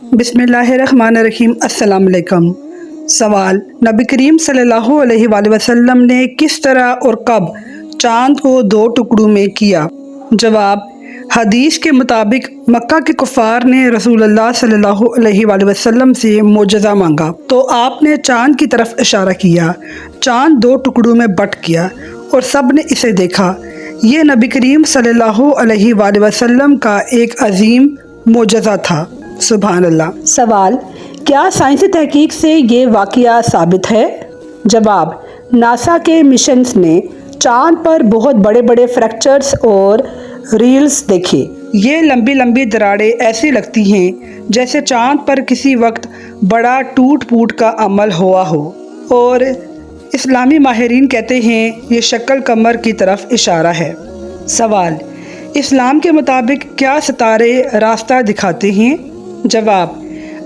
बिस्मिल्लाहिर्रहमानिर्रहीम। अस्सलाम वालेकुम। सवाल, नबी करीम सल्लल्लाहु अलैहि वसल्लम ने किस तरह और कब चाँद को दो टुकड़ों में किया? जवाब, हदीस के मुताबिक मक्का के कुफ़ार ने रसूलुल्लाह सल्लल्लाहु अलैहि वसल्लम से मोजज़ा मांगा तो आपने चाँद की तरफ इशारा किया। चाँद दो टुकड़ों में बट गया और सब ने इसे देखा। ये नबी करीम सल्लल्लाहु अलैहि वसल्लम का एक अजीम मोजज़ा था। सुभान अल्लाह। सवाल, क्या साइंसी तहकीक से ये वाक़या साबित है? जवाब, नासा के मिशंस ने चाँद पर बहुत बड़े बड़े फ्रैक्चर्स और रील्स देखे। ये लंबी लंबी दरारें ऐसी लगती हैं जैसे चाँद पर किसी वक्त बड़ा टूट फूट का अमल हुआ हो, और इस्लामी माहिरीन कहते हैं ये शक्ल कमर की तरफ इशारा है। सवाल, इस्लाम के मुताबिक क्या सितारे रास्ता दिखाते हैं? जवाब,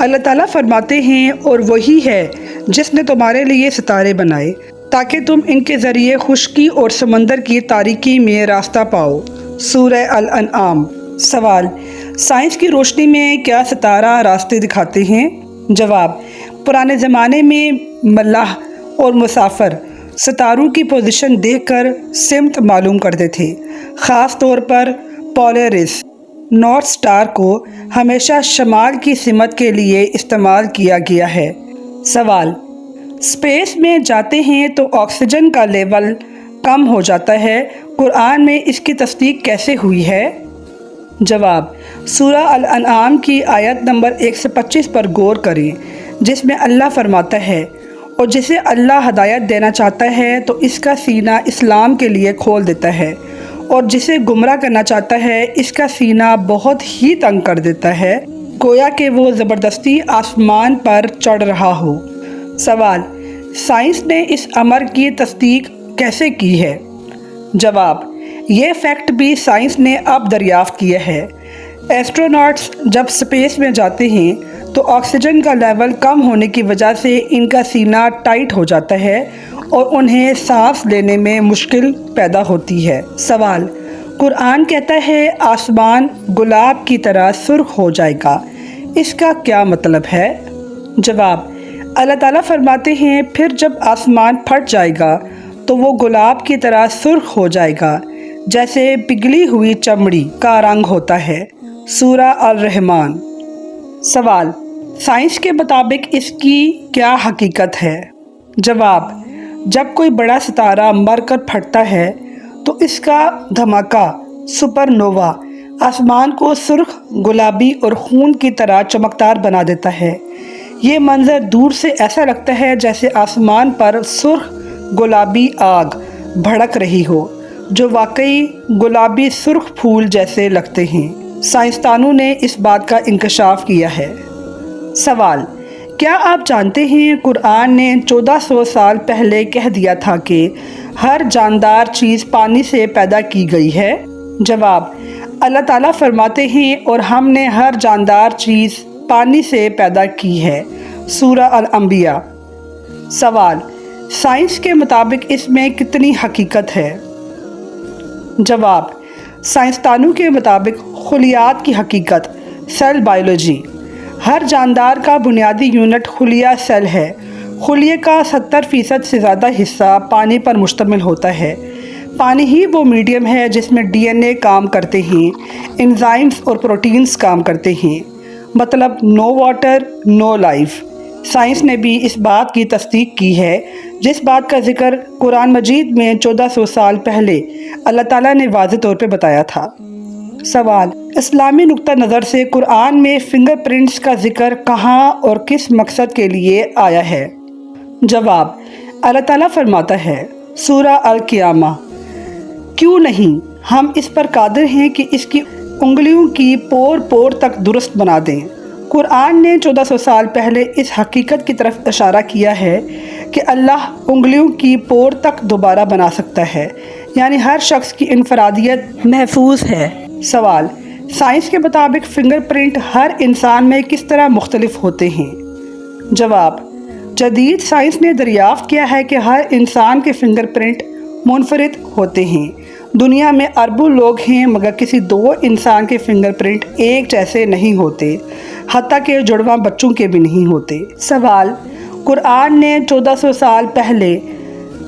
अल्लाह ताला फरमाते हैं और वही है जिसने तुम्हारे लिए सितारे बनाए ताकि तुम इनके ज़रिए खुश्की और समंदर की तारीकी में रास्ता पाओ। सूरह अल-अनआम। सवाल, साइंस की रोशनी में क्या सितारा रास्ते दिखाते हैं? जवाब, पुराने ज़माने में मल्लाह और मुसाफिर सितारों की पोजीशन देखकर सिमत मालूम करते थे। ख़ास तौर पर पोलरिस नॉर्थ स्टार को हमेशा शमाल की सिमत के लिए इस्तेमाल किया गया है। सवाल, स्पेस में जाते हैं तो ऑक्सीजन का लेवल कम हो जाता है, कुरान में इसकी तस्दीक कैसे हुई है? जवाब, सूरह अल-अनआम की आयत नंबर 125 पर गौर करें, जिसमें अल्लाह फरमाता है, और जिसे अल्लाह हदायत देना चाहता है तो इसका सीना इस्लाम के लिए खोल देता है, और जिसे गुमराह करना चाहता है इसका सीना बहुत ही तंग कर देता है, गोया कि वो ज़बरदस्ती आसमान पर चढ़ रहा हो। सवाल, साइंस ने इस अमर की तस्दीक कैसे की है? जवाब, ये फैक्ट भी साइंस ने अब दरियाफ़्त किया है। एस्ट्रोनॉट्स जब स्पेस में जाते हैं तो ऑक्सीजन का लेवल कम होने की वजह से इनका सीना टाइट हो जाता है और उन्हें सांस लेने में मुश्किल पैदा होती है। सवाल, कुरान कहता है आसमान गुलाब की तरह सुर्ख हो जाएगा, इसका क्या मतलब है? जवाब, अल्लाह ताला फरमाते हैं फिर जब आसमान फट जाएगा तो वो गुलाब की तरह सुर्ख हो जाएगा जैसे पिघली हुई चमड़ी का रंग होता है। सूरह अल-रहमान। सवाल, साइंस के मुताबिक इसकी क्या हकीकत है? जवाब, जब कोई बड़ा सितारा मरकर फटता है तो इसका धमाका सुपरनोवा आसमान को सुर्ख, गुलाबी और खून की तरह चमकदार बना देता है। ये मंजर दूर से ऐसा लगता है जैसे आसमान पर सुर्ख गुलाबी आग भड़क रही हो, जो वाकई गुलाबी सुर्ख फूल जैसे लगते हैं। साइंसदानों ने इस बात का इंकशाफ किया है। सवाल, क्या आप जानते हैं कुरान ने 1400 साल पहले कह दिया था कि हर जानदार चीज़ पानी से पैदा की गई है? जवाब, अल्लाह ताला फरमाते हैं और हमने हर जानदार चीज़ पानी से पैदा की है। सूरह अल-अंबिया। सवाल, साइंस के मुताबिक इसमें कितनी हकीकत है? जवाब, साइंसदानों के मुताबिक खुलियात की हकीकत, सेल बायोलॉजी। हर जानदार का बुनियादी यूनिट खुलिया सेल है। खुलिये का 70% से ज़्यादा हिस्सा पानी पर मुश्तमिल होता है। पानी ही वो मीडियम है जिसमें DNA काम करते हैं, एंजाइम्स और प्रोटीन्स काम करते हैं, मतलब no water no life. Science ने भी इस बात की तस्दीक की है जिस बात का जिक्र कुरान मजीद में 1400 साल पहले अल्लाह ताला ने वाज़ेह तौर पे बताया था। सवाल, इस्लामी नुक्ता नज़र से कुरान में फिंगरप्रिंट्स का जिक्र कहाँ और किस मकसद के लिए आया है? जवाब, अल्लाह ताला फरमाता है सूरह अल-क़ियामा, क्यों नहीं, हम इस पर कादिर हैं कि इसकी उंगलियों की पोर पोर तक दुरुस्त बना दें। कुरान ने 1400 साल पहले इस हकीकत की तरफ इशारा किया है कि अल्लाह उंगलियों की पोर तक दोबारा बना सकता है, यानी हर शख्स की इनफरादियत महफूज है। सवाल, साइंस के मुताबिक फिंगरप्रिंट हर इंसान में किस तरह मुख्तलिफ होते हैं? जवाब, जदीद साइंस ने दरियाफ्त किया है कि हर इंसान के फिंगरप्रिंट मुनफरिद होते हैं। दुनिया में अरबों लोग हैं मगर किसी दो इंसान के फिंगरप्रिंट एक जैसे नहीं होते। حتیٰ کہ جڑواں بچوں کے بھی نہیں ہوتے۔ سوال، قرآن نے 1400 سال پہلے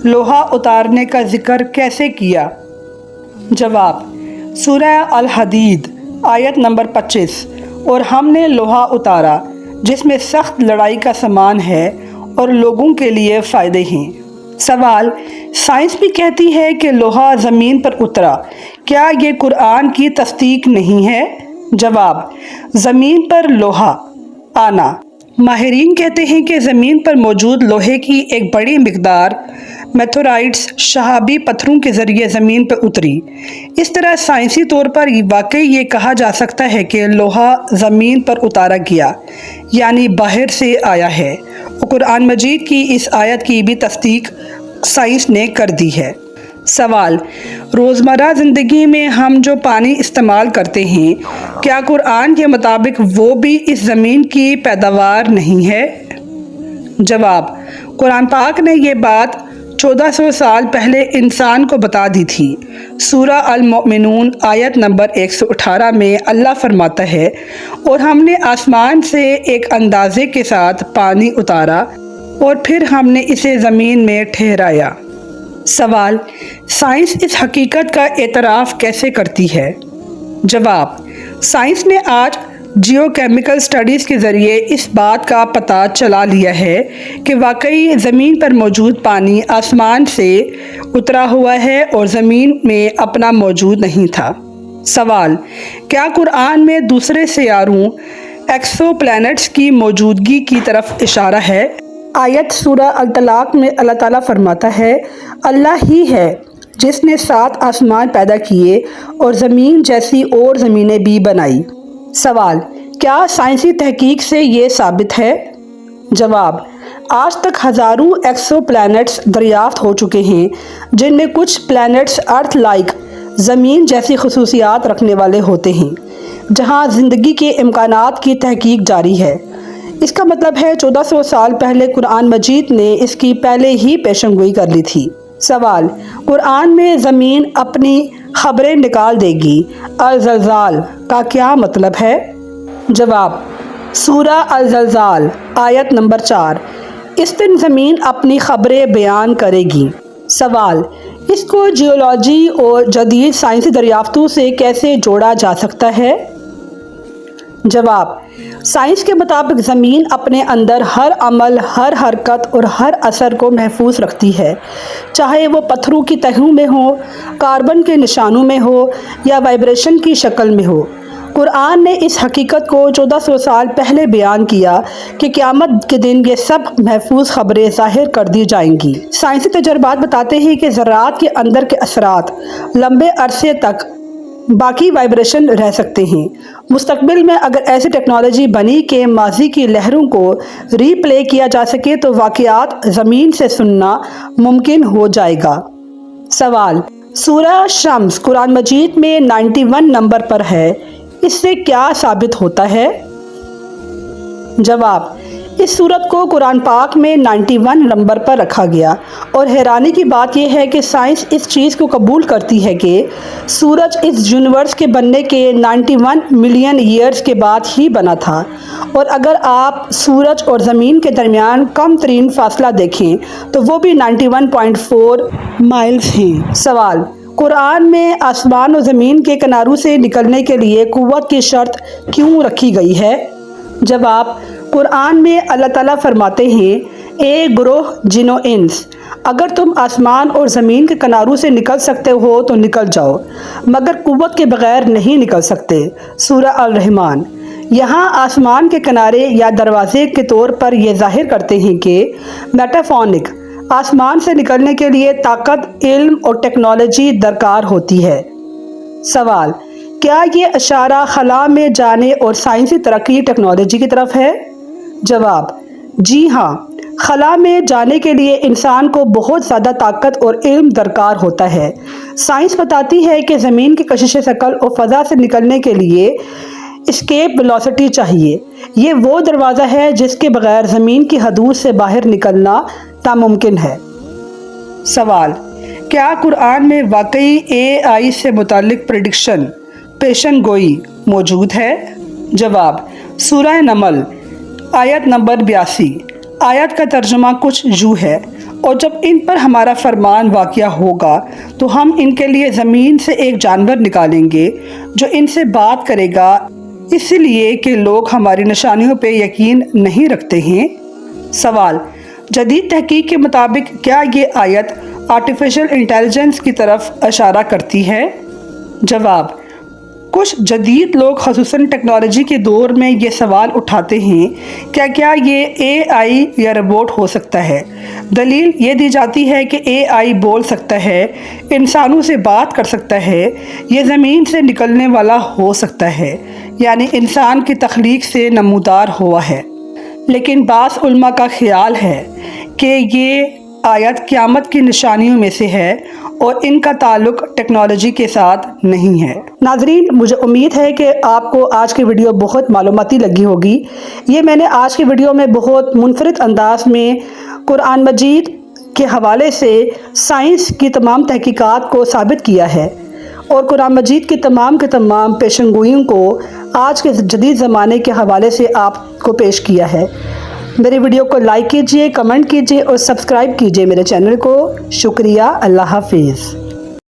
لوہا اتارنے کا ذکر کیسے کیا؟ جواب، سورہ الحدید آیت نمبر 25، اور ہم نے لوہا اتارا جس میں سخت لڑائی کا سامان ہے اور لوگوں کے لیے فائدے ہیں۔ سوال، سائنس بھی کہتی ہے کہ لوہا زمین پر اترا، کیا یہ قرآن کی تصدیق نہیں ہے؟ جواب، زمین پر لوہا آنا، ماہرین کہتے ہیں کہ زمین پر موجود لوہے کی ایک بڑی مقدار میٹورائٹس شہابی پتھروں کے ذریعے زمین پر اتری۔ اس طرح سائنسی طور پر واقعی یہ کہا جا سکتا ہے کہ لوہا زمین پر اتارا گیا، یعنی باہر سے آیا ہے، اور قرآن مجید کی اس آیت کی بھی تصدیق سائنس نے کر دی ہے۔ سوال، روزمرہ زندگی میں ہم جو پانی استعمال کرتے ہیں، کیا قرآن کے مطابق وہ بھی اس زمین کی پیداوار نہیں ہے؟ جواب، قرآن پاک نے یہ بات 1400 سال پہلے انسان کو بتا دی تھی۔ سورہ المؤمنون آیت نمبر 118 میں اللہ فرماتا ہے، اور ہم نے آسمان سے ایک اندازے کے ساتھ پانی اتارا اور پھر ہم نے اسے زمین میں ٹھہرایا۔ سوال، سائنس اس حقیقت کا اعتراف کیسے کرتی ہے؟ جواب، سائنس نے آج جیو کیمیکل سٹڈیز کے ذریعے اس بات کا پتہ چلا لیا ہے کہ واقعی زمین پر موجود پانی آسمان سے اترا ہوا ہے اور زمین میں اپنا موجود نہیں تھا۔ سوال، کیا قرآن میں دوسرے سیاروں ایکسو پلانٹس کی موجودگی کی طرف اشارہ ہے؟ آیت سورہ الطلاق میں اللہ تعالیٰ فرماتا ہے، اللہ ہی ہے جس نے 7 آسمان پیدا کیے اور زمین جیسی اور زمینیں بھی بنائی۔ سوال، کیا سائنسی تحقیق سے یہ ثابت ہے؟ جواب، آج تک ہزاروں ایکسو پلانٹس دریافت ہو چکے ہیں، جن میں کچھ پلانٹس ارتھ لائک زمین جیسی خصوصیات رکھنے والے ہوتے ہیں، جہاں زندگی کے امکانات کی تحقیق جاری ہے۔ اس کا مطلب ہے 1400 سال پہلے قرآن مجید نے اس کی پہلے ہی پیشن گوئی کر لی تھی۔ سوال، قرآن میں زمین اپنی خبریں نکال دے گی، الزلزال کا کیا مطلب ہے؟ جواب، سورہ الزلزال آیت نمبر 4، اس دن زمین اپنی خبریں بیان کرے گی۔ سوال، اس کو جیولوجی اور جدید سائنسی دریافتوں سے کیسے جوڑا جا سکتا ہے؟ جواب، سائنس کے مطابق زمین اپنے اندر ہر عمل، ہر حرکت اور ہر اثر کو محفوظ رکھتی ہے، چاہے وہ پتھروں کی تہوں میں ہو، کاربن کے نشانوں میں ہو یا وائبریشن کی شکل میں ہو۔ قرآن نے اس حقیقت کو 1400 سال پہلے بیان کیا کہ قیامت کے دن یہ سب محفوظ خبریں ظاہر کر دی جائیں گی۔ سائنسی تجربات بتاتے ہیں کہ ذرات کے اندر کے اثرات لمبے عرصے تک باقی وائبریشن رہ سکتے ہیں۔ مستقبل میں اگر ایسی ٹیکنالوجی بنی کہ ماضی کی لہروں کو ری پلے کیا جا سکے تو واقعات زمین سے سننا ممکن ہو جائے گا۔ سوال، سورہ شمس قرآن مجید میں 91 نمبر پر ہے، اس سے کیا ثابت ہوتا ہے؟ جواب، اس سورت کو قرآن پاک میں 91 نمبر پر رکھا گیا، اور حیرانی کی بات یہ ہے کہ سائنس اس چیز کو قبول کرتی ہے کہ سورج اس یونیورس کے بننے کے 91 ملین ایئرز کے بعد ہی بنا تھا، اور اگر آپ سورج اور زمین کے درمیان کم ترین فاصلہ دیکھیں تو وہ بھی 91.4 مائلز ہیں۔ سوال، قرآن میں آسمان و زمین کے کناروں سے نکلنے کے لیے قوت کی شرط کیوں رکھی گئی ہے؟ جواب، قرآن میں اللہ تعالیٰ فرماتے ہیں، اے گروہ جن و انس، اگر تم آسمان اور زمین کے کناروں سے نکل سکتے ہو تو نکل جاؤ، مگر قوت کے بغیر نہیں نکل سکتے۔ سورہ الرحمن۔ یہاں آسمان کے کنارے یا دروازے کے طور پر یہ ظاہر کرتے ہیں کہ میٹافونک آسمان سے نکلنے کے لیے طاقت، علم اور ٹیکنالوجی درکار ہوتی ہے۔ سوال، کیا یہ اشارہ خلا میں جانے اور سائنسی ترقی ٹیکنالوجی کی طرف ہے؟ جواب، جی ہاں، خلا میں جانے کے لیے انسان کو بہت زیادہ طاقت اور علم درکار ہوتا ہے۔ سائنس بتاتی ہے کہ زمین کی کشش ثقل اور فضا سے نکلنے کے لیے اسکیپ ویلوسٹی چاہیے۔ یہ وہ دروازہ ہے جس کے بغیر زمین کی حدود سے باہر نکلنا ناممکن ہے۔ سوال، کیا قرآن میں واقعی AI سے متعلق پریڈکشن، پیشن گوئی موجود ہے؟ جواب، सूरह नमल आयत नंबर 82। आयत का तर्जुमा कुछ यूँ है, और जब इन पर हमारा फरमान वाक़या होगा तो हम इनके लिए ज़मीन से एक जानवर निकालेंगे जो इनसे बात करेगा, इसलिए कि लोग हमारी निशानियों पे यकीन नहीं रखते हैं। सवाल: जदीद तहकीक के मुताबिक क्या ये आयत आर्टिफिशियल इंटेलिजेंस की तरफ इशारा करती है? जवाब: कुछ जदीद लोग ख़ुसूसन टेक्नोलॉजी के दौर में ये सवाल उठाते हैं क्या ये AI या रोबोट हो सकता है। दलील ये दी जाती है कि AI बोल सकता है, इंसानों से बात कर सकता है, ये ज़मीन से निकलने वाला हो सकता है, यानी इंसान की तख्लीक से नमूदार हुआ है। लेकिन बाज़ उलमा का ख्याल है कि ये आयत क़यामत की निशानियों में से है और इनका ताल्लुक़ टेक्नोलॉजी के साथ नहीं है। नाज़रीन, मुझे उम्मीद है कि आपको आज की वीडियो बहुत मालूमाती लगी होगी। ये मैंने आज की वीडियो में बहुत मुनफरिद अंदाज में कुरान मजीद के हवाले से साइंस की तमाम तहकीकात को साबित किया है और कुरान मजीद की तमाम के तमाम पेशंगोइयों को आज के जदीद ज़माने के हवाले से आपको पेश किया है। मेरे वीडियो को लाइक कीजिए, कमेंट कीजिए और सब्सक्राइब कीजिए मेरे चैनल को। शुक्रिया। अल्लाह हाफिज़।